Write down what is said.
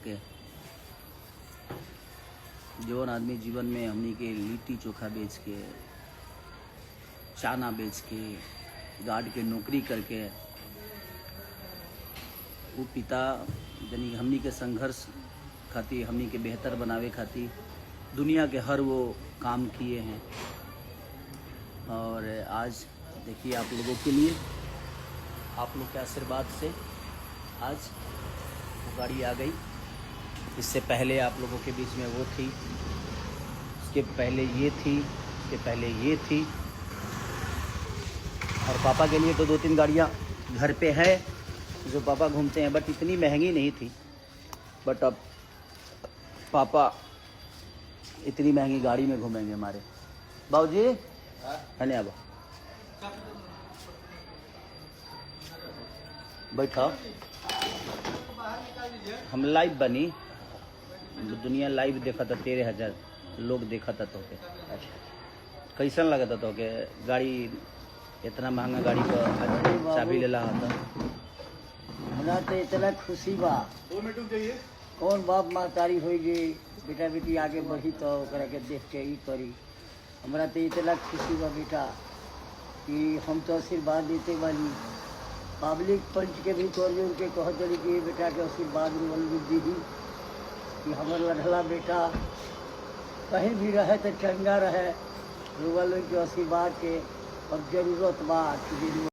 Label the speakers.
Speaker 1: के जौन आदमी जीवन में हमनी के लिट्टी चोखा बेच के, चाना बेच के, गार्ड के नौकरी करके, वो पिता यानी हमनी के संघर्ष खातिर, हमनी के बेहतर बनावे खातिर दुनिया के हर वो काम किए हैं। और आज देखिए आप लोगों के लिए, आप लोग के आशीर्वाद से आज वो गाड़ी आ गई। इससे पहले आप लोगों के बीच में वो थी, उसके पहले ये थी, उसके पहले ये थी। और पापा के लिए तो 2-3 गाड़ियाँ घर पे है जो पापा घूमते हैं, बट इतनी महंगी नहीं थी। बट अब पापा इतनी महंगी गाड़ी में घूमेंगे हमारे। बाबूजी है अब बैठा, हम लाइव बनी, दुनिया लाइव देखा था, 13,000 लोग देखा था। तो के कैसन लगा था? तो के गाड़ी इतना महंगा गाड़ी पर चाबी ले रहा था।
Speaker 2: हमरा तो इतना खुशी बा, कौन बाप महतारी हो गई बेटा बेटी आगे बढ़ी तो ओकरा के देख के ही करी। हमरा तो इतना खुशी बा बेटा कि हम तो आशीर्वाद देते वाली पब्लिक पंच के भी कर जोड़ के कह चली कि बेटा के आशीर्वाद रोल दी कि हमार लड़ला बेटा कहीं भी रहे तो चंगा रहे। रोल के आशीर्वाद के अब जरूरत बा कि